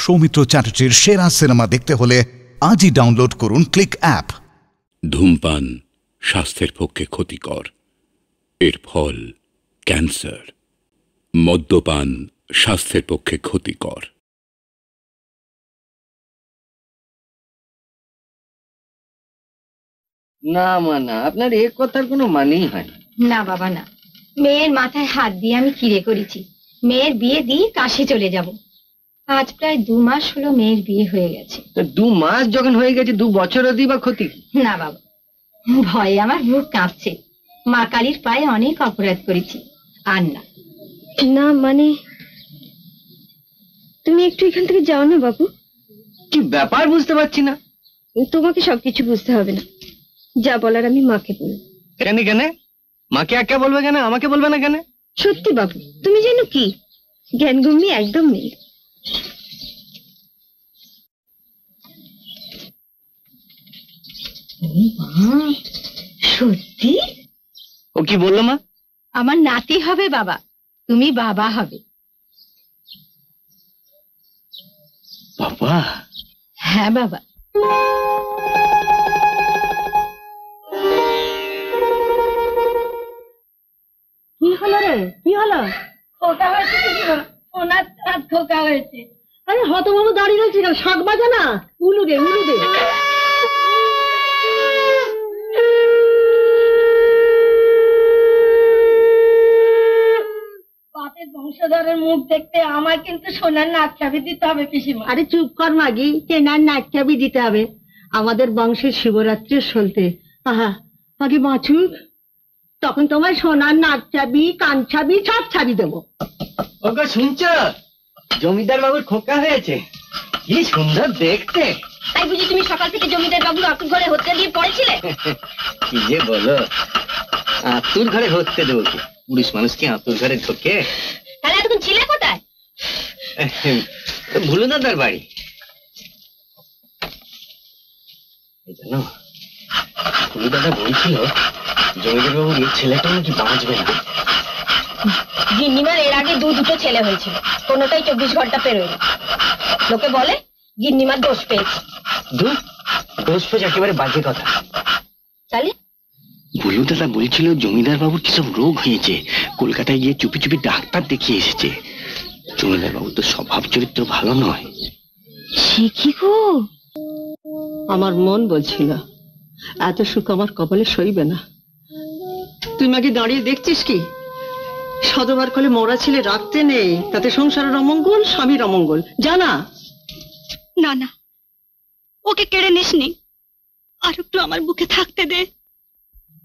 সৌমিত্র চ্যাটার্জির সেরা সিনেমা দেখতে হলে আজই ডাউনলোড করুন ক্লিক অ্যাপ। ধূমপান স্বাস্থ্যের পক্ষে ক্ষতিকর, এর ফল ক্যান্সার। মদ্যপান স্বাস্থ্যের পক্ষে ক্ষতিকর। না মা না, আপনার এ কথার কোনো মানেই হয় না বাবা না। মেয়ের মাথায় হাত দিয়ে আমি কিরে করেছি, মেয়ের বিয়ে দিয়ে কাশি চলে যাব। আজ প্রায় 2 মাস হলো মেয়ের বিয়ে হয়ে গেছে। 2 মাস যখন হয়ে গেছে 2 বছর অবধি বা ক্ষতি? না বাবা, ভয়ে আমার বুক কাঁপছে। মা কালীর পায়ে অনেক অপরাধ করেছি। আর না না মানে তুমি একটু এখান থেকে যাও না বাবু। কি ব্যাপার বুঝতে পারছি না। তোমাকে সবকিছু বুঝতে হবে না, যা বলার আমি মাকে বলবো। কেন কেন? মাকে একা বলবে কেন, আমাকে বলবে না কেন? সত্যি বাবু, তুমি যেন কি জ্ঞানগুম্মি একদম নেই। সত্যি? ও কি বললো মা? আমার নাতি হবে বাবা, তুমি বাবা হবে। বাবা? হ্যাঁ বাবা। কি হলো রে, কি হলো? খোকা হয়েছে, ওনার হাত খোকা হয়েছে। আরে হতবাবু দাঁড়িয়ে রয়েছে কেন? শাক বাজা না, উলু দে উলু দে। বাপের বংশধরের মুখ দেখতে আমার কিন্তু সোনার নাক চাবি দিতে হবে পিসিমা। আরে চুপ কর মাগি, কেনার নাটকাবি দিতে হবে। আমাদের বংশের শিবরাত্রির সলতে আহা আগে বাঁচুক, তখন তোমার সোনার নাক চাবি, কান চাবি সব ছাবি দেবো। ওগো শুনছো, জমিদার বাবুর খোকা হয়েছে। কি সুন্দর দেখতে। তাই বুঝি তুমি সকাল থেকে জমিদার বাবুর আতুর ঘরে হত্যা দিয়ে পড়েছিলে? কি যে বলো, আতুর ঘরে হতে দেবো কি? পুরুষ মানুষ কি আতুর ঘরে ঢোকে? তাহলে এতক্ষণ ছিলে কোথায়? ভুলু দাদার বাড়ি। জানো, ভুলু দাদা বলছিল জমিদার বাবুর এই ছেলেটা নাকি বাঁচবে না। গিন্নিমার এর আগে দুটো ছেলে হয়েছিল, কোনোটাই 24 ঘন্টা পেরোয়নি। লোকে বলে গিন্নিমার দোষ পেয়েছে। দোষ পেয়েছে একেবারে বাজে কথা। তাহলে ভুলু দাদা বলছিল জমিদার বাবুর কিসব রোগ হয়েছে, কলকাতায় গিয়ে চুপি চুপি ডাক্তার দেখিয়ে এসেছে। জমিদার বাবুর তো স্বভাব চরিত্র ভালো নয়। সে কি গো? আমার মন বলছিল এত সুখ আমার কপালে সইবে না। তুই মাকে দাঁড়িয়ে দেখছিস কি? সদবার কোলে মরা ছেলে রাখতে নেই, তাতে সংসারের অমঙ্গল, স্বামীর অমঙ্গল। জানা না না, ওকে কেড়ে নিসনি, আর একটু আমার বুকে থাকতে দে।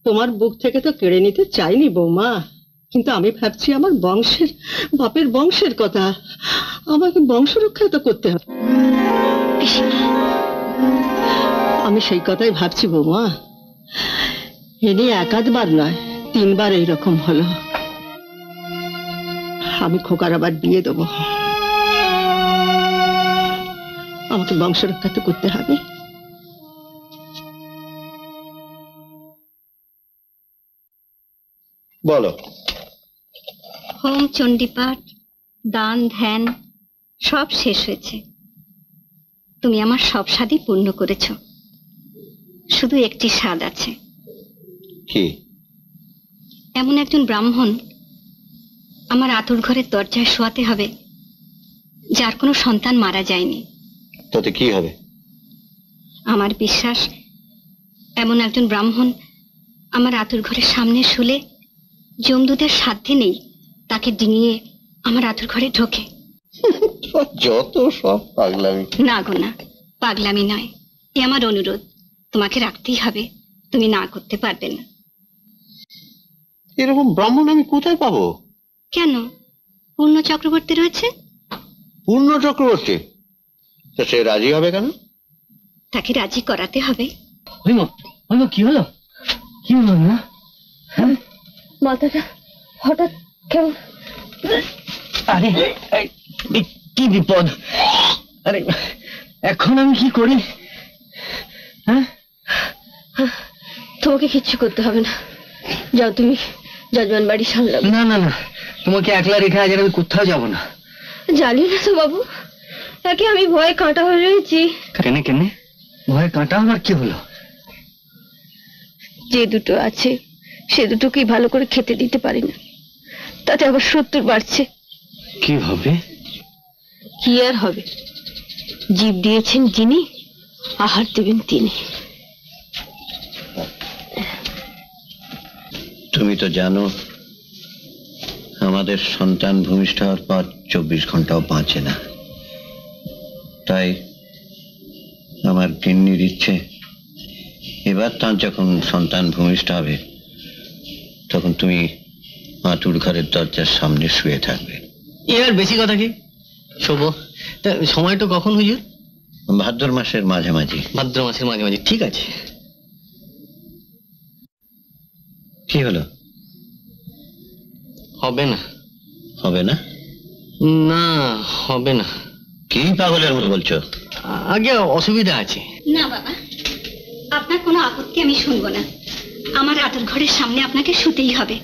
তোমার বুক থেকে তো কেড়ে নিতে চাইনি বৌমা, কিন্তু আমি ভাবছি আমার বংশের, বাপের বংশের কথা। আমাকে বংশ রক্ষা তো করতে হবে। আমি সেই কথাই ভাবছি বৌমা। এ নিয়ে একাধবার নয়, 3 বার এইরকম হলো। আমি খোকার আবার বিয়ে দেবো। আমাকে বংশ রক্ষা তো করতে হবে। বলো। হোম, চণ্ডীপাঠ, দান, ধ্যান সব শেষ হয়েছে। তুমি আমার সব স্বাদই পূর্ণ করেছ। শুধু একটি স্বাদ আছে। কি? এমন একজন ব্রাহ্মণ আমার আতুর ঘরের দরজায় শোয়াতে হবে, যার কোনো সন্তান মারা যায়নি। তাতে কি হবে? আমার বিশ্বাস এমন একজন ব্রাহ্মণ আমার আতুর ঘরের সামনে শুলে যমদূতের সাধ্যে নেই তাকে ডিঙিয়ে আমার আতুর ঘরে ঢোকে। যত সব পাগলামি। না গো না, পাগলামি নয়, এ আমার অনুরোধ। তোমাকে রাখতেই হবে, তুমি না করতে পারবে না। এরকম ব্রাহ্মণ আমি কোথায় পাবো? কেন? পূর্ণ চক্রবর্তী রয়েছে। পূর্ণ চক্রবর্তী? তা সে রাজি হবে কেন? তাকে রাজি করাতে হবে। কি হলো? কি হলো না? মাথাটা হঠাৎ কেমন। আরে কি বিপদ! আরে এখন আমি কি করি? হ্যাঁ, তোমাকে কিচ্ছু করতে হবে না, যাও তুমি যজমান বাড়ি সামলাবে। না না না, তোমাকে একলা রেখে আজ আমি কোথাও যাব না। জানি না তো বাবু, তাকে আমি ভয়ে কাঁটা হয়ে রয়েছি। কেনে কেনে ভয়ে কাঁটা আমার কি হলো? যে দুটো আছে সে দুটোকেই ভালো করে খেতে দিতে পারি না, তাতে আবার শত্রু বাড়ছে। কি হবে? কি আর হবে, জীব দিয়েছেন যিনি, আহার দেবেন তিনি। তুমি তো জানো আমাদের সন্তান ভূমিষ্ঠ হওয়ার পর 24 ঘন্টাও বাঁচে না। তাই আমার গিন্নির ইচ্ছে এবার তার যখন সন্তান ভূমিষ্ঠ হবে তখন তুমি আতুর ঘরের দরজার সামনে শুয়ে থাকবে। এবার বেশি কথা কি শোবো। তা সময়টা কখন হুজুর? ভাদ্র মাসের মাঝামাঝি। ভাদ্র মাসের মাঝামাঝি, ঠিক আছে। কি হলো? হবে না। হবে না? না হবে না। কি পাগলের মতো বলছো? আগে অসুবিধা আছে। না বাবা, আপনার কোনো আপত্তি আমি শুনবো না। আমার আতুর ঘরের সামনে আপনাকে শুতেই হবে।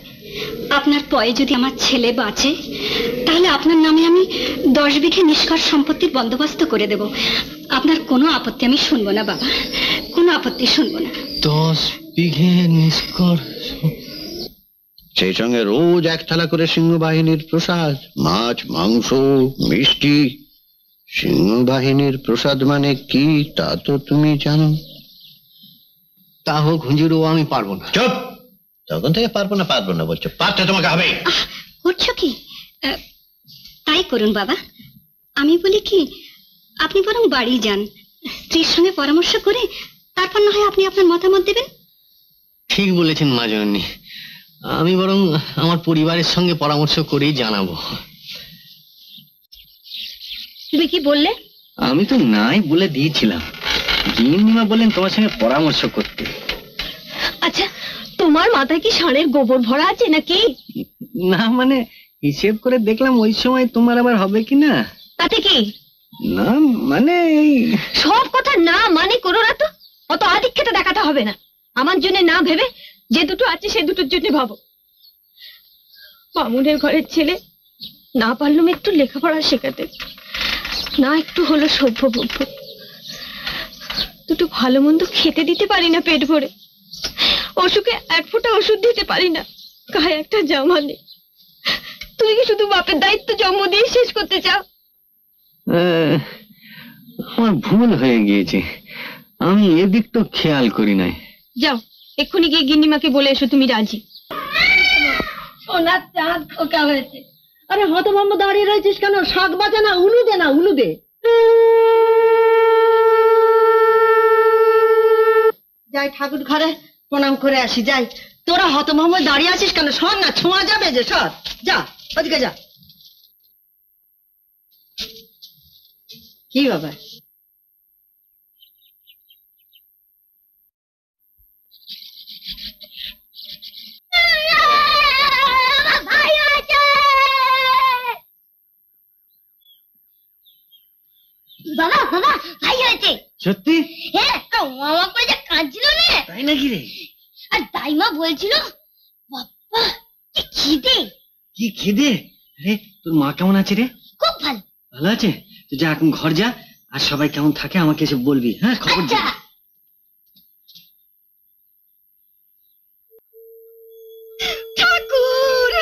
আপনার পরে যদি আমার ছেলে বাঁচে তাহলে আপনার নামে আমি 10 বিঘে নিষ্কর সম্পত্তির বন্দোবস্ত করে দেব। আপনার কোনো আপত্তি আমি শুনবো না বাবা, কোনো আপত্তি শুনবো না। 10 বিঘে নিষ্কর। সেই সঙ্গে রোজ 1 থালা করে সিংহবাহিনীর প্রসাদ, মাছ মাংস মিষ্টি। সিংহবাহিনীর প্রসাদ মানে কি তা তো তুমি জানো। তা হোক হুজুর, ও আমি পারবো না। চুপ! তখন থেকে পারবো না বলছো, পারতে তোমাকে হবে। করছো কি? তাই করুন বাবা। আমি বলি কি, আপনি বরং বাড়ি যান, স্ত্রীর সঙ্গে পরামর্শ করে তারপর না হয় আপনি আপনার মতামত দেবেন। ঠিক বলেছেন মা জননী, আমি বরং আমার পরিবারের সঙ্গে পরামর্শ করেই জানাবো। তুমি কি বললে? আমি তো নাই বলে দিয়েছিলাম, গিন্নিমা বললেন তোমার সঙ্গে পরামর্শ করতে। আচ্ছা, তোমার মাথায় কি ষাঁড়ের গোবর ভরা আছে নাকি? না মানে হিসেব করে দেখলাম ওই সময় তোমার আবার হবে কিনা। তাতে কি? না মানে সব কথা না মানে করো না তো, অত আধিক্যতা দেখাতে হবে না। আমার জন্য না ভেবে যে দুটো আছে সে দুটোর জন্য ভাবো। মামুনের ঘরের ছেলে, না পারলুম একটু লেখাপড়া শেখাতে, না একটু হলো সভ্যভব্য। দুটো ভালো মন্দ খেতে দিতে পারি না পেট ভরে, অসুখে 1 ফোঁটা ওষুধ দিতে পারি না, গায়ে একটা জামা নেই। তুমি কি শুধু বাপের দায়িত্ব জন্ম দিয়ে শেষ করতে চাও? আমার ভুল হয়ে গিয়েছে, আমি এদিক তো খেয়াল করি নাই। যাও এক্ষুনি গিয়ে গিন্নিমাকে বলে এসো তুমি রাজি। সোনার চাঁদ খোকা হয়েছে। আরে হতভম্ব দাঁড়িয়ে রয়েছিস কেন? শাক বাজা না, উলু দে না, উলু দে। যাই ঠাকুর ঘরে প্রণাম করে আসি, যাই। তোরা হতভম্ব দাঁড়িয়ে আছিস কেন? সর না, ছোঁয়া যাবে যে, সর যা, ওদিকে যা। কি বাবা? বাবা বাবা ভাই হয়েছে। সত্যি? হ্যাঁ, মামা করে যে কাঁদছিল না, তাই নাকি রে? আর দাইমা বলছিল বাবা কি খিদে। কি খিদে? রে তোর মা কেমন আছে রে? খুব ভালো। ভালো আছে তো, যা এখন ঘর যা, আর সবাই কেমন থাকে আমাকে এসে বলবি। হ্যাঁ, খবর আচ্ছা। দিবি। ঠাকুর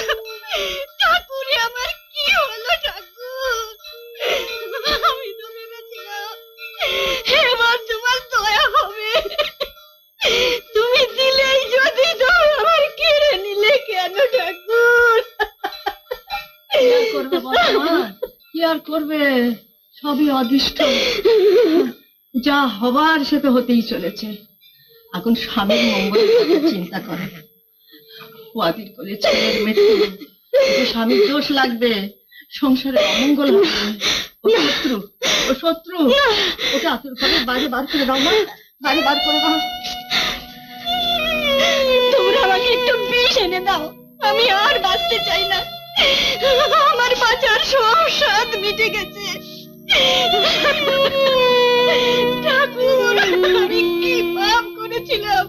ঠাকুর আমার কি হলো ঠাকুর? আমি তো ভেবেছিলাম এবার তোমার দয়া হবে, তুমি দিলেই যদি দয়া, আমার কেড়ে নিলে কেন ঠাকুর? কি আর করবে, সবই অদৃষ্ট। যা হবার সে তো হতেই চলেছে। এখন স্বামীর মঙ্গলের কথা চিন্তা করে। ওয়াদির কোলে ছেলের মৃত্যু, স্বামীর দোষ লাগবে, সংসারে অমঙ্গল হবে। ও শত্রু, ওকে আতুর ঘরের বাইরে বার করে দাও, বাইরে বার করে দাও। তোমরা আমাকে একটু বিষ এনে দাও, আমি আর বাঁচতে চাই না। আমার বাঁচার সব স্বাদ মিটে গেছে। ঠাকুর, আমি কি পাপ করেছিলাম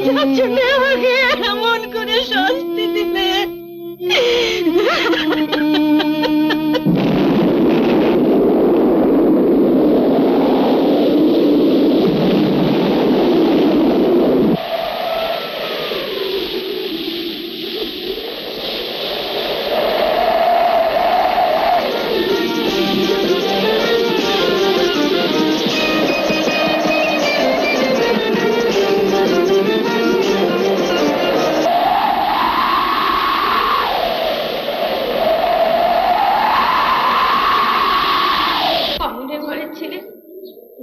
যার জন্য আমাকে এমন করে শাস্তি দিলে?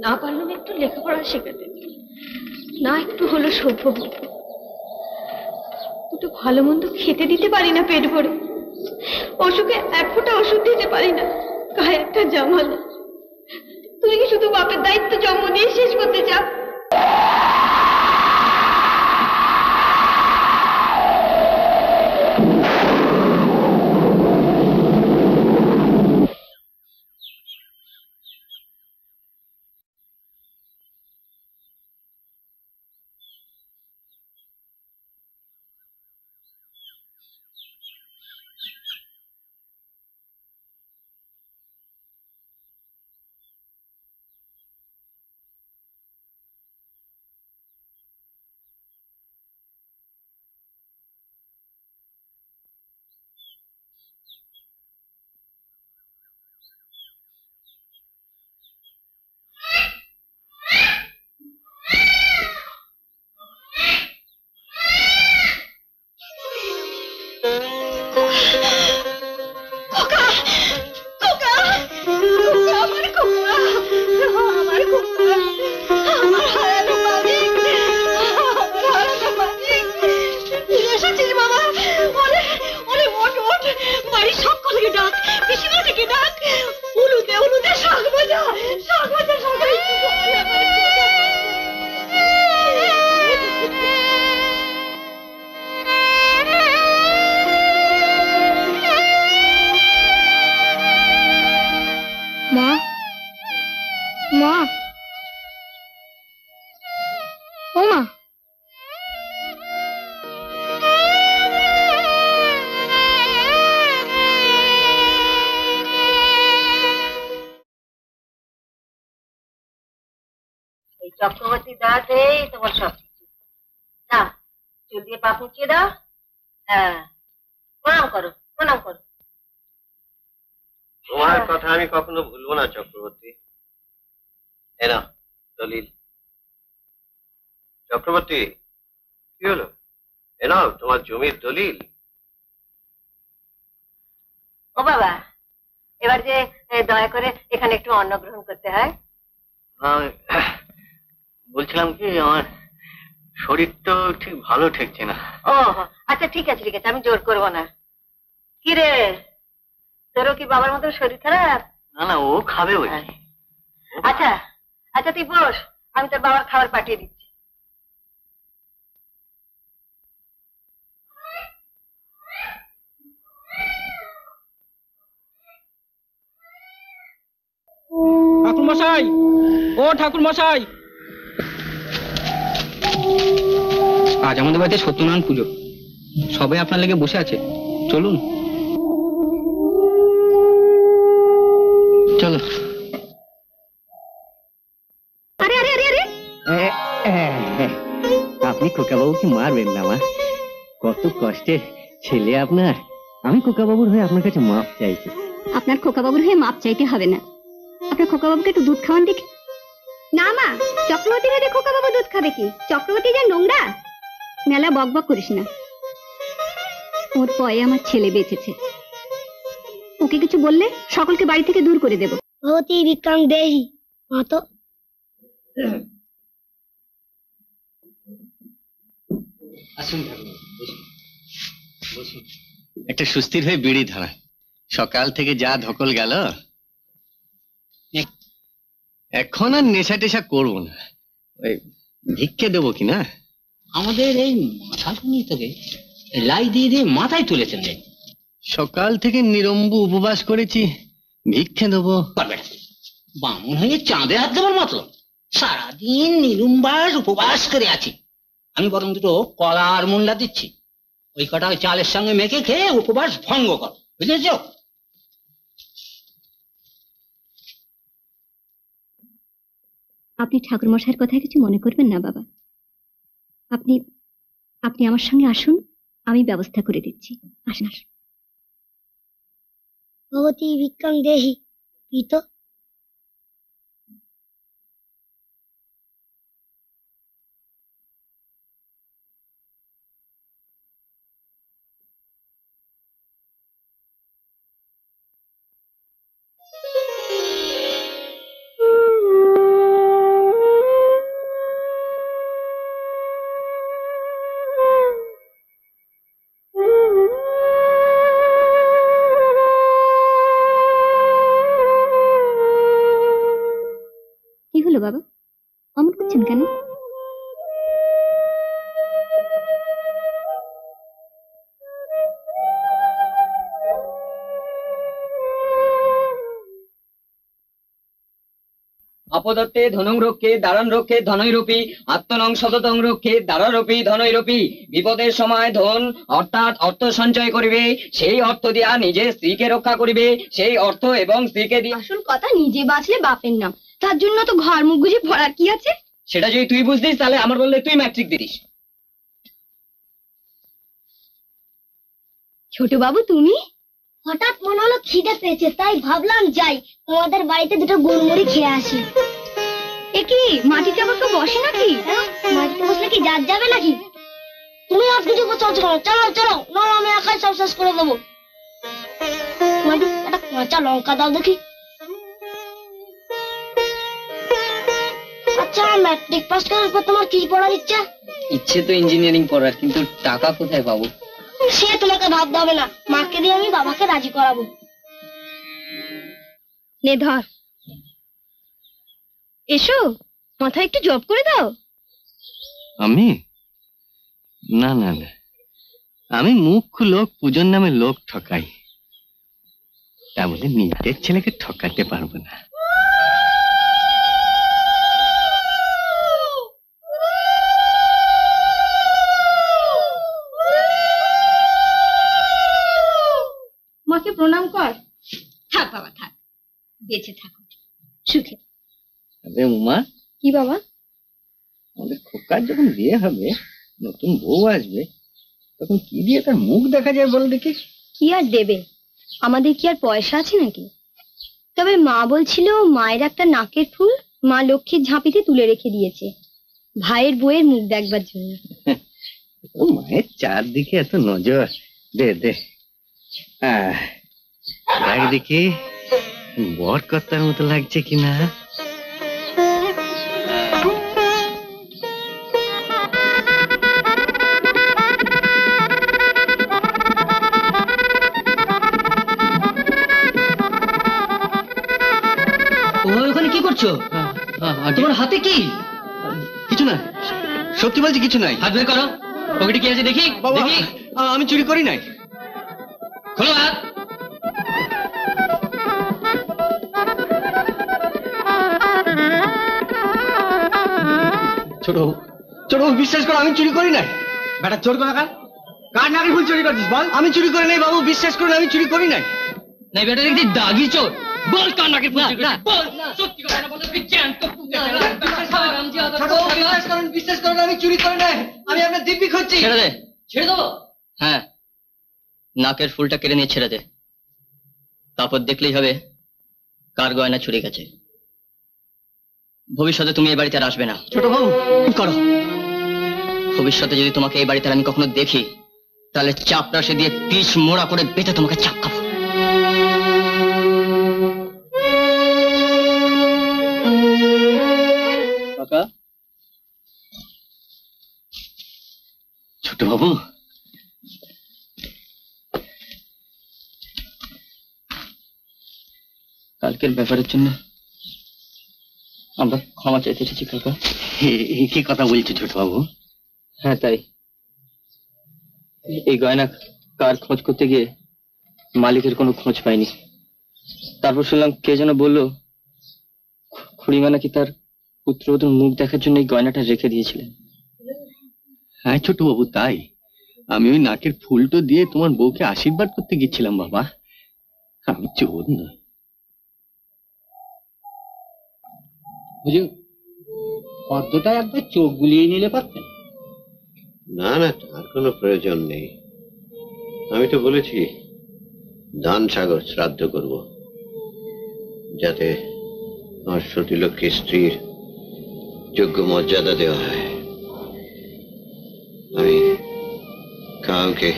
না পারলাম একটু লেখাপড়া শেখাতে, না একটু হলো সভ্য বলবো। দুটো ভালো মন্দ খেতে দিতে পারি না পেট ভরে, অসুখে এক ফোঁটা ওষুধ দিতে পারি না, গায়ে একটা জামা নেই। তুমি কি শুধু বাপের দায়িত্ব জন্ম দিয়ে শেষ করতে চাও? চক্রবর্তী দাঁড়াতেই তোমার সব কিছু না, চুল দিয়ে পা মুছিয়ে দাও। হ্যাঁ, প্রণাম করো, প্রণাম করো। তোমার কথা আমি কখনো ভুলবো না চক্রবর্তী। এনা দলিল। চক্রবর্তী, কি হলো? এনাও তোমার জমির দলিল। ও বাবা, এবার যে দয়া করে এখানে একটু অন্ন গ্রহণ করতে হয়। বলছিলাম কি, আমার শরীর তো ঠিক ভালো ঠেকছে না। ও আচ্ছা, ঠিক আছে ঠিক আছে, আমি জোর করবো না। কি রে, তোরও কি বাবার মতো শরীর খারাপ? না না, ও খাবে ওই। আচ্ছা আচ্ছা, তুই বস, আমি তোর বাবার খাবার পাঠিয়ে দিচ্ছি। ঠাকুর মশাই, ও ঠাকুর মশাই, আজ আমাদের বাড়িতে সত্যনারায়ণ পুজো, সবাই আপনার লেগে বসে আছে, চলুন। চলো। আরে আরে আরে আরে, আপনি খোকাবাবুকে মারবেন না মা, কত কষ্টের ছেলে আপনার। আমি খোকাবাবুর হয়ে আপনার কাছে মাপ চাইছি। আপনার খোকাবাবুর হয়ে মাপ চাইতে হবে না, আপনার খোকাবাবুকে একটু দুধ খাওয়ান দেখি। না মা, চক্রবর্তী ভেবে খোকাবাবু দুধ খাবে কি? চক্রবর্তী যা নোংরা। মেলা বক বক করিস না, ওর পয়ে আমার ছেলে বেঁচেছে, ওকে কিছু বললে সকলকে বাড়ি থেকে দূর করে দেব। ভগবতী বিক্রম দেহি মাতো। আসুন বসুন। একটা সুস্থির হয়ে বিড়ি ধরা, সকাল থেকে যা ধকল গেল। এখন আর নেশা টেশা করবো না, ওই ভিক্ষে দেবো কিনা। আমাদের এই মাথাগুলি থেকে লাই দিয়ে দিয়ে মাথায় তুলেছেন। সকাল থেকে নিরম্বু উপবাস করেছি, ভিক্ষে দেবো। বামুন হয়ে চাঁদে হাত দেবার মতো সারাদিন নিরুম্বাস উপবাস করে আছি। আমি বরং দুটো কলা আর মুন্ডা দিচ্ছি, ওই কটা ওই চালের সঙ্গে মেখে খেয়ে উপবাস ভঙ্গ কর, বুঝেছ? আপনি ঠাকুর মশাইয়ের কথা কিছু মনে করবেন না বাবা, আপনি আপনি আমার সঙ্গে আসুন, আমি ব্যবস্থা করে দিচ্ছি। আসুন আসুন। ভগবতী বিক্রম দেহি পিতো। হলো বাবা, অমন করছেন কেন? আপদত্তে ধনং রক্ষে দারণ রক্ষে ধনৈরূপী, আত্মনং সততং রক্ষে দাররূপী ধনৈরূপী। বিপদের সময় ধন অর্থাৎ অর্থ সঞ্চয় করিবে, সেই অর্থ দিয়া নিজে স্ত্রীকে রক্ষা করিবে, সেই অর্থ এবং স্ত্রীকে দিয়ে। আসল কথা, নিজে বাঁচলে বাপের নাম, তার জন্য তো ঘর মুখ গুজে পড়ার কি আছে? সেটা যদি তুই বুঝতিস তাহলে আমার বললে তুই ম্যাট্রিক দিতিস। ছোট বাবু, তুমি? হঠাৎ মনে হলো খিদে পেয়েছে, তাই ভাবলাম যাই তোমাদের বাড়িতে দুটো গুড়মুড়ি খেয়ে আসি। এ কি, মাটিতে আবার কেউ বসে নাকি? মাটিতে বসলে কি যার যাবে নাকি? তুমি আর কিছু বলছো কেন? চলো চলো, নয় আমি একাই সব শেষ করে দেবো। একটা কাঁচা লঙ্কা দাও দেখি। আচ্ছা, ম্যাট্রিক পাস করার পর তোমার কি পড়ার ইচ্ছা? ইচ্ছে তো ইঞ্জিনিয়ারিং পড়ার, কিন্তু টাকা কোথায় পাবো? সে তোমাকে ভাবতে হবে না, মাকে দিয়ে আমি বাবাকে রাজি করাবো। নে ধর, এসো মাথায় একটু জব করে দাও। আমি? না না না, আমি মুখ্য লোক, পুজোর নামে লোক ঠকাই, তা বলে নিজের ছেলেকে ঠকাতে পারবো না। মাকে প্রণাম কর। থাক বাবা থাক, বেঁচে থাকো সুখে। আরে উমা, কি বাবা? আমাদের খোকার যখন বিয়ে হবে, নতুন বউ আসবে, তখন কি দিয়ে তার মুখ দেখা যায় বল দেখি? কি আর দেবে, আমাদের কি আর পয়সা আছে নাকি? তবে মা বলছিল মায়ের একটা নাকের ফুল মা লক্ষ্মীর ঝাঁপিতে তুলে রেখে দিয়েছে, ভাইয়ের বউয়ের মুখ দেখবার জন্য। মায়ের চারদিকে এত নজর, দে দে। দেখ দেখি বর কর্তার মতো লাগছে কিনা। ওখানে কি করছো? তোমার হাতে কি? কিছু না, সত্যি বলছি কিছু নাই। হাত বের করো, পকেটে কি আছে দেখি। দেখি, আমি চুরি করি নাই। খোলো হাত। ছোট ছোট বিশ্বাস করো, আমি চুরি করি নাই। বেটা চোর কোথা কার? কার নাকের ফুল চুরি করছিস বল? আমি চুরি করি নাই বাবু, বিশ্বাস করুন আমি চুরি করি নাই। নাই বেটা দেখছি দাগি চোর। বল কার নাকের ফুল চুরি করছিস? বল, সত্যি কথা না বললে তুই জ্যান্ত পুঁতে ফেলবো। বিশ্বাস করুন আমি চুরি করি নাই, আমি আপনার দিব্যি খুঁজছি। ছেড়ে দে। ছেড়ে দেবো? হ্যাঁ, নাকের ফুলটা কেড়ে নিয়ে ছেড়ে দে, তারপর দেখলেই হবে কার গয়না চুরি গেছে। ভবিষ্যতে তুমি এই বাড়িতে আর আসবে না। ছোট বাবু করো, ভবিষ্যতে যদি তোমাকে এই বাড়িতে আমি কখনো দেখি, তাহলে চাপরাশি দিয়ে পিচ মোড়া করে বেঁধে তোমাকে চাপ খাবো। কাকা, ছোট বাবু, কালকের ব্যাপারের জন্য আমরা ক্ষমা চাইতে এসেছি কাকা। কি কথা বলছো ছোট বাবু? হ্যাঁ তাই, এই গয়না কার খোঁজ করতে গিয়ে মালিকের কোনো খোঁজ পাইনি। তারপর শুনলাম কে যেন বললো খুড়িমা নাকি তার পুত্রবধূর মুখ দেখার জন্য এই গয়নাটা রেখে দিয়েছিলেন। হ্যাঁ ছোট বাবু, তাই আমি ওই নাকের ফুলটো দিয়ে তোমার বউকে আশীর্বাদ করতে গেছিলাম বাবা, আমি চোর নই। ফর্দটা একবার চোখ গুলিয়ে নিলে পারতেন। না না, তার কোনো প্রয়োজন নেই। আমি তো বলেছি দান সাগর শ্রাদ্ধ করব, যাতে আমার সতীলক্ষ্মী স্ত্রীর যোগ্য মর্যাদা দেওয়া হয়। আমি কাউকে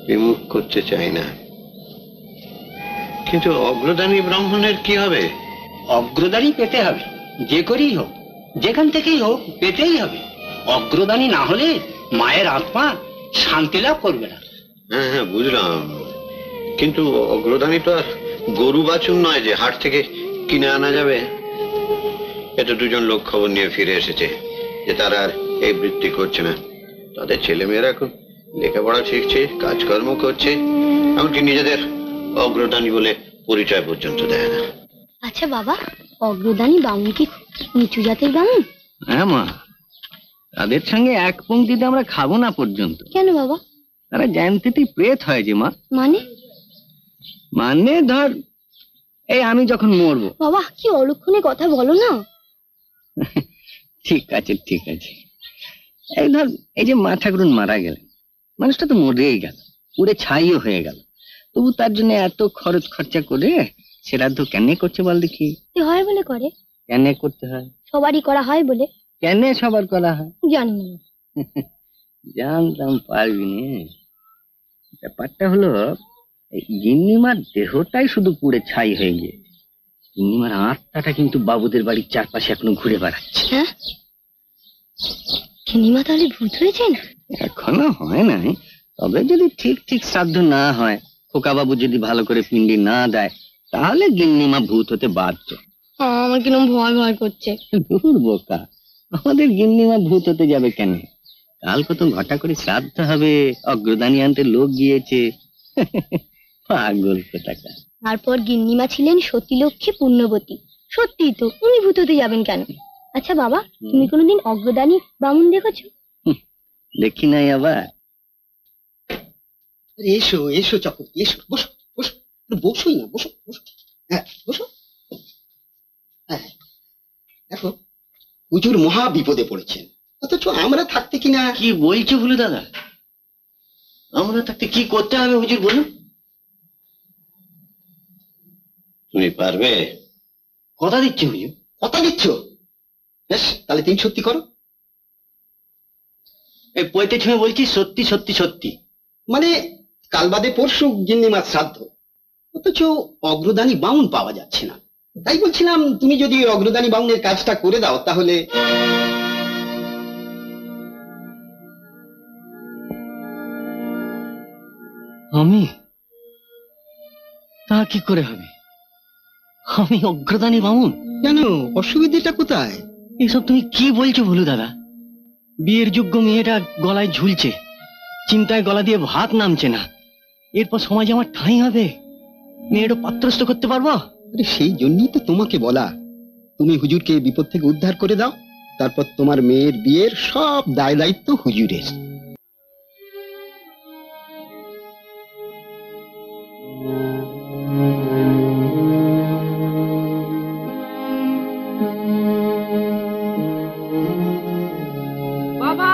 বিমুখ করতে চাই না। কিন্তু অগ্রদানী ব্রাহ্মণের কি হবে? অগ্রদানী পেতে হবে, যে করেই হোক, যেখান থেকেই হোক পেতেই হবে। অগ্রদানী না হলে মায়ের আত্মা শান্তি লাভ করবে না। হ্যাঁ হ্যাঁ বুঝলাম, কিন্তু অগ্রদানী তো আর গরু বাছুর নয় যে হাট থেকে কিনে আনা যাবে। এত দুজন লোক খবর নিয়ে ফিরে এসেছে যে তারা আর এই বৃত্তি করছে না। তাদের ছেলেমেয়েরা এখন লেখাপড়া শিখছে, কাজকর্ম করছে, এমনকি নিজেদের অগ্রদানী বলে পরিচয় পর্যন্ত দেয় না। আচ্ছা বাবা, অগ্রদানী বামুন কি নিচু জাতের বামুন? হ্যাঁ মা, তাদের সঙ্গে এক পংক্তিতে আমরা খাবো না পর্যন্ত। কেন বাবা? তারা জ্যান্তিতেই প্রেত হয় যে মা। মানে ধর এই আমি যখন মরবো। বাবা কি অলক্ষণে কথা বলো না। ঠিক আছে ঠিক আছে, এই ধর এই যে মা ঠাকুরন মারা গেলেন, মানুষটা তো মরেই গেল, পুড়ে ছাইও হয়ে গেল, তবু তার জন্য এত খরচ খরচা করে শ্রাদ্ধ কেন করছে বল দেখি? হয় বলে করে। কেন করতে হয়? সবারই করা হয় বলে। কেন সবার করা হয়? জানি না। জানতাম পারবি না। ব্যাপারটা হলো গিন্নিমার দেহটাই শুধু পুড়ে ছাই হয়ে গিয়েছে, গিন্নিমার আত্মাটা কিন্তু বাবুদের বাড়ির চারপাশে এখনো ঘুরে বেড়াচ্ছে। হ্যাঁ, গিন্নিমা তাহলে ভূত হয়েছেন? এখনো হয় নাই, তবে যদি ঠিক ঠিক শ্রাদ্ধ না হয়, খোকা বাবু যদি ভালো করে পিণ্ডি না দেয়, তাহলে গিন্নিমা ভূত হতে বাধ্য। আমার কিরম ভয় ভয় করছে। দূর বোকা, আমাদের গিন্নিমা ভূত হতে যাবে কেন? কাল কত ঘটা করে শ্রাদ্ধ হবে, অগ্রদানী আনতে লোক গিয়েছে। পাগল কোথাকার। তারপর গিন্নিমা ছিলেন সতীলক্ষ্মী পুণ্যবতী। সত্যি তো, উনি ভূত হতে যাবেন কেন? আচ্ছা বাবা, তুমি কোনোদিন অগ্রদানী বামুন দেখেছো? দেখি নাই আবার। এসো এসো চক্রবর্তী, এসো, বসো বসো, বসোই না, বসো বসো, হ্যাঁ বসো। হ্যাঁ দেখো, হুজুর মহা বিপদে পড়েছেন, অথচ আমরা থাকতে কিনা। কি বলছো ভুলু দাদা? আমরা থাকতে কি করতে হবে হুজুর বলুন? তুমি পারবে? কথা দিচ্ছি হুজুর। কথা দিচ্ছ? বেশ, তাহলে তুমি সত্যি করো। এই পৈতে ছুঁয়ে বলছি সত্যি সত্যি সত্যি। মানে কাল বাদে পরশু গিন্নিমার শ্রাদ্ধ, অথচ অগ্রদানী বাউন পাওয়া যাচ্ছে না। তাই বলছিলাম, তুমি যদি অগ্রদানী বাউনের কাজটা করে দাও তাহলে। আমি? তা কি করে হবে? আমি অগ্রদানী বামুন? কেন, অসুবিধাটা কোথায়? এসব তুমি কি বলছো ভুলু দাদা? বিয়ের যোগ্য মেয়েটা গলায় ঝুলছে, চিন্তায় গলা দিয়ে ভাত নামছে না, এরপর সমাজে আমার ঠাঁই হবে? মেয়েটা পাত্রস্থ করতে পারবো? আরে সেই জন্যই তো তোমাকে বলা, তুমি হুজুরকে বিপদ থেকে উদ্ধার করে দাও, তারপর তোমার মেয়ের বিয়ের সব দায় দায়িত্ব হুজুরের। বাবা,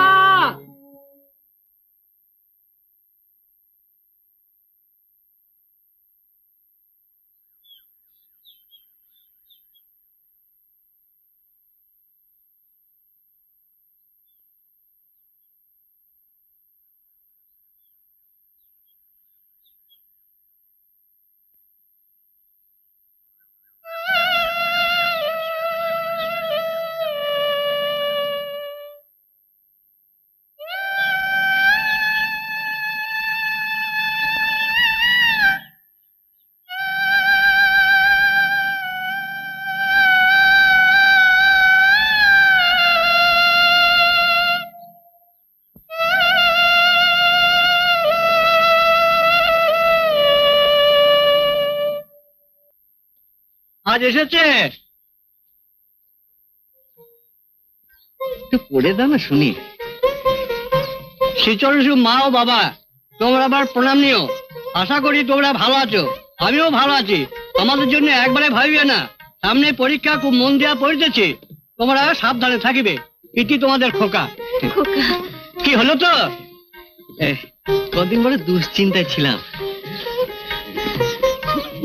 আজ এসেছে? একটু পড়ে দাও না শুনি। শ্রীচরণশু মা ও বাবা, তোমরা আবার প্রণাম নিও। আশা করি তোমরা ভালো আছো, আমিও ভালো আছি। আমাদের জন্য একবারে ভাবিবে না, সামনে পরীক্ষা, খুব মন দেওয়া পড়িতেছে, তোমরা সাবধানে থাকিবে। ইতি তোমাদের খোকা। কি হলো তো? কদিন পরে দুশ্চিন্তায় ছিলাম।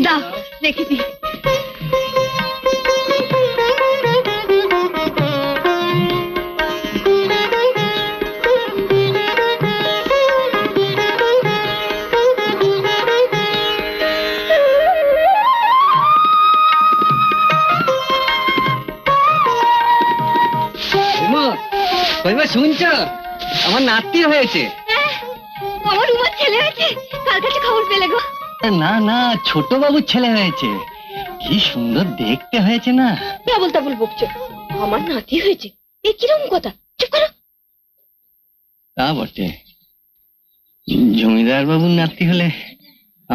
দাও রেখেছি। শুনছ, আমার নাতি হয়েছে। আমার উমার ছেলে হয়েছে? কার কাছে খবর পেলে গো? না না, ছোট বাবুর ছেলে হয়েছে। কি সুন্দর দেখতে হয়েছে না? কেবল তাবল বকছো। আমার নাতি হয়েছে, এ কিরকম কথা? চুপ করো। তা বটে, জমিদার বাবুর নাতি হলে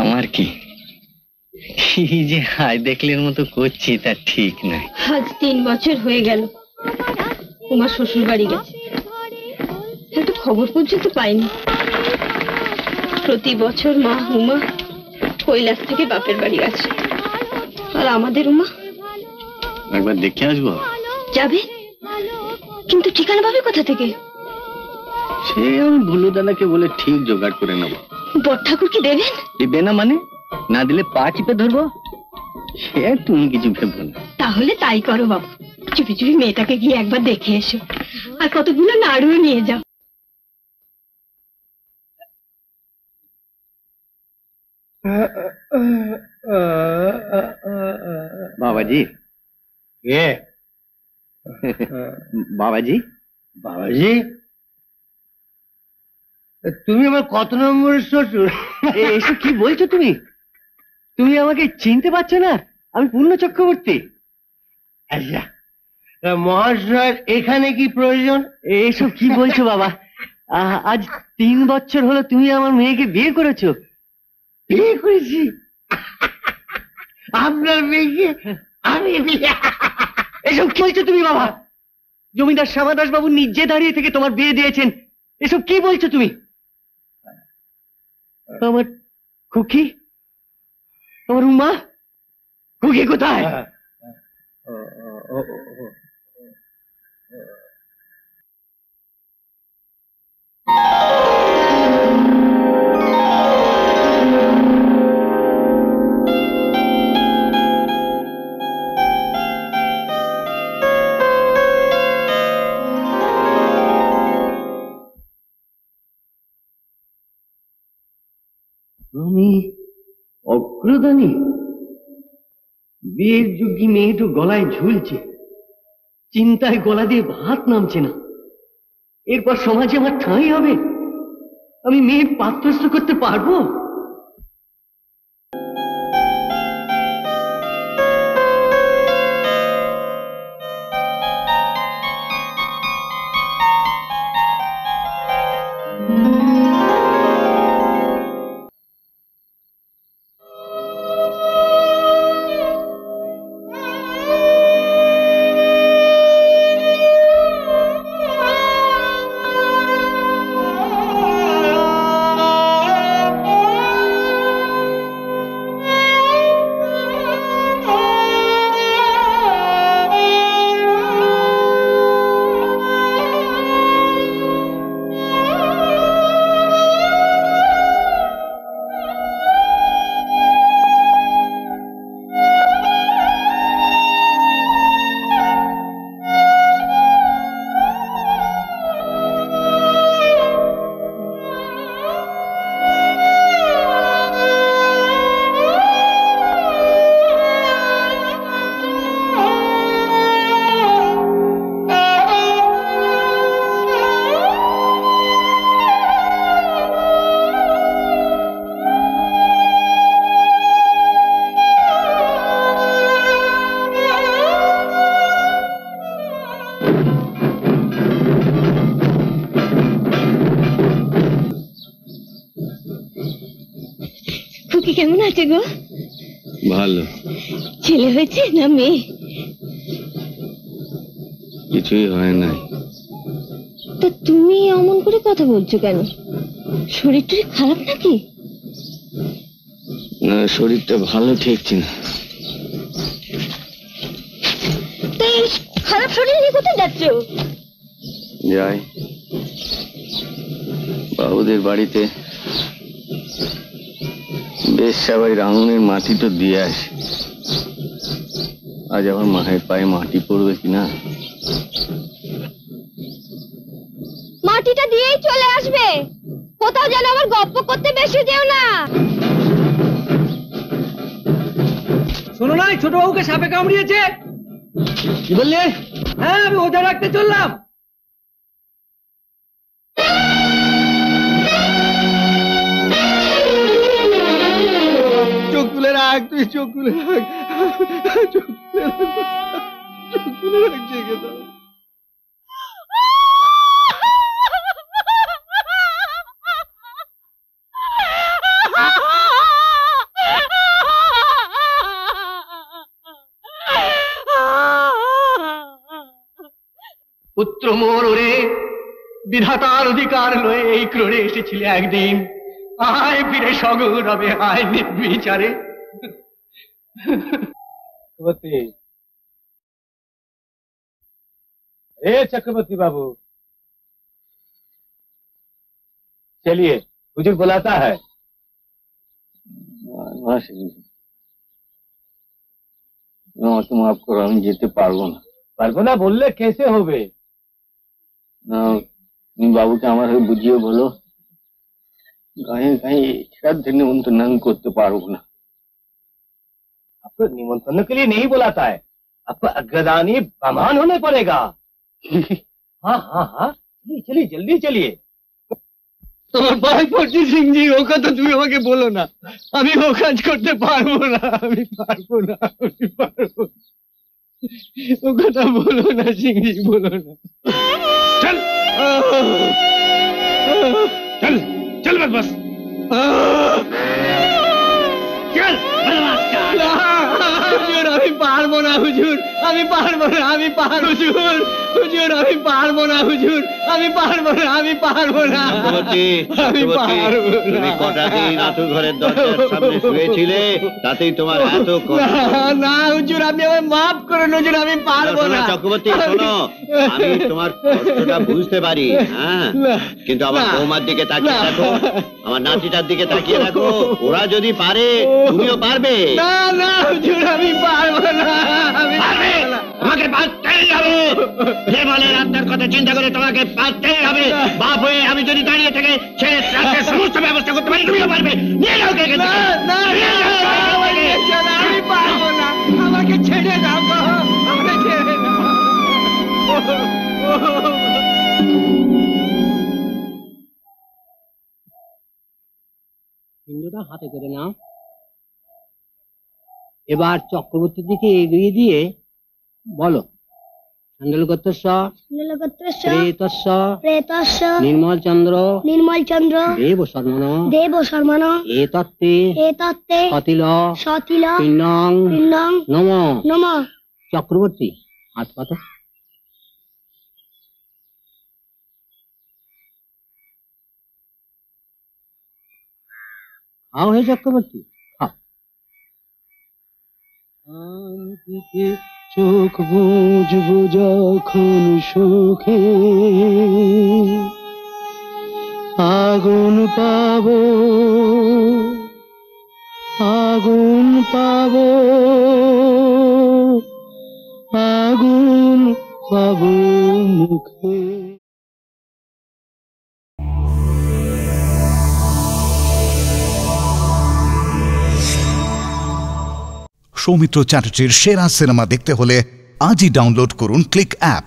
আমার কি কি যে হাই দেখলের মতো করছি তা ঠিক নাই। আজ 3 বছর হয়ে গেল উমা শ্বশুর বাড়ি গেছে, একটু খবর পর্যন্ত পাইনি। প্রতি বছর মা উমা কৈলাস থেকে বাপের বাড়ি গেছে, আর আমাদের উমা। একবার দেখে আসবো। যাবে, কিন্তু ঠিকানা পাবে কোথা থেকে? সে আমি ভুলু দাদাকে বলে ঠিক জোগাড় করে নেবো। বড় ঠাকুর কি দেবেন? দিবে না মানে? না দিলে পা চিপে ধরবো। সে তুমি কিছু ভেবো না। তাহলে তাই করো বাবু, চুপি চুপি মেয়েটাকে গিয়ে একবার দেখে এসো, আর কতগুলো নাড়ুও নিয়ে যাও। বাবাজি, বাবাজি, বাবাজি, তুমি আমার কত নম্বরের শ্বশুর? এসব কি বলছো তুমি? তুমি আমাকে চিনতে পারছো না? আমি পূর্ণ চক্রবর্তী। আচ্ছা, মহাশয়ের এখানে কি প্রয়োজন? এসব কি বলছো বাবা? আজ 3 বছর হলো তুমি আমার মেয়েকে বিয়ে করেছো। বিয়ে করেছি? আপনার মেয়েকে আমি বিয়ে? এসব কি বলছো তুমি বাবা? জমিদার শ্যামাদাস বাবু নিজে দাঁড়িয়ে থেকে তোমার বিয়ে দিয়েছেন। এসব কি বলছো তুমি? আমার খুকি, আমার উমা, খুকি কোথায়? আমি অগ্রদানী? বিয়ের যোগ্যী মেয়েটো গলায় ঝুলছে, চিন্তায় গলা দিয়ে ভাত নামছে না। এরপর সমাজে আমার ঠাঁই হবে? আমি মেয়ের পাত্রস্থ করতে পারবো? কেমন আছে গো? ভালো। ছেলে হয়েছে না মেয়ে? কিছুই হয় নাই। তা তুমি এমন করে কথা বলছো কেন? শরীর টরীর খারাপ নাকি? না, শরীরটা ভালো ঠেকছে না। তাই খারাপ শরীর নিয়ে কোথায় যাচ্ছ? যাই বাবুদের বাড়িতে, বেশ সবাই রাঙনের মাটি তো দিয়ে আসে। আজ আমার মায়ের পায়ে মাটি পড়বে কিনা। মাটিটা দিয়েই চলে আসবে, কোথাও যেন আবার গপ্প করতে বেশি যেও না। শোনো না, ছোট বাবুকে সাপে কামড়িয়েছে। কি বললে? হ্যাঁ, আমি ওঝা রাখতে চললাম। চোখ তুলে রাখ, তুই চোখ তুলে রাখ, চোখ তুলে রাখ। জেগে দাও। পুত্র মোর ওরে, বিধাতার অধিকার লয়ে এই ক্রোড়ে এসেছিলে একদিন, আয় ফিরে সগৌরবে আয় নির্বিচারে। चक्रवर्ती बाबू, चलिए, हुजूर बुलाता है। तुम आपको আমি যেতে পারবো না। পারবো না বললে কেসে হবে? তুমি বাবুকে আমার হয়ে বুঝিয়ে বলো, গায়ে গায়ে श्राद्ध निमंत्रण আমি করতে পারবো না। आपको निमंत्रण के लिए नहीं बुलाता है, आपको अग्रदानी ब्राह्मण होने पड़ेगा। हाँ हाँ हाँ, चलिए जल्दी चलिए। তোমার পায়ে পড়ছি সিংজি, ও কথা তুমি আমাকে বলো না, আমি ও কাজ করতে পারবো না, আমি পারবো না, আমি পারবো না। ও কথা বলো না সিংজি, বলো না। চল চল চল বস চল। হুজুর আমি পারবো না, হুজুর আমি পারবো না, আমি পারবো হুজুর, হুজুর আমি পারবো না, হুজুর আমি পারবো না, আমি পারবো না। তুমি কটা দিন আতুর ঘরের দরজার সামনে শুয়েছিলে, তাতেই তোমার এত কষ্ট? না হুজুর, আপনি আমায় মাফ করুন হুজুর, আমি পারবো না। চক্রবর্তী শোনো, আমি তোমার কষ্টটা বুঝতে পারি, হ্যাঁ, কিন্তু আমার বৌমার দিকে তাকিয়ে দেখো, আমার নাতিটার দিকে তাকিয়ে দেখো, ওরা যদি পারে তুমিও পারবে। না না হুজুর আমি পারবো না, আমি পারবে, তোমাকে পারতেই হবে। যে বলে আপনার কথা চিন্তা করে তোমাকে পারতেই হবে। বাপ হয়ে আমি যদি দাঁড়িয়ে থেকে ছেলে রাতের সমস্ত ব্যবস্থা করতে পারি, তুমিও পারবে। নিয়ে যাও কে? না না আমি পারবো না, আমাকে ছেড়ে দাও, আমাকে ছেড়ে দাও। হিন্দুটা হাতে করে নাও। এবার চক্রবর্তীর দিকে এগিয়ে দিয়ে বলো, সান্ডলগোত্রস্য প্রেতস্য নির্মল চন্দ্র দেব শর্মণ এতত্তে সতিল পিণ্ডং নম। চক্রবর্তী হাত পাতো। খাও হে চক্রবর্তী, খাও। চোখ বুঝবো যখন সুখে, আগুন পাবো, আগুন পাবো, আগুন পাবো মুখে। সৌমিত্র চ্যাটার্জির সেরা সিনেমা দেখতে হলে আজই ডাউনলোড করুন ক্লিক অ্যাপ।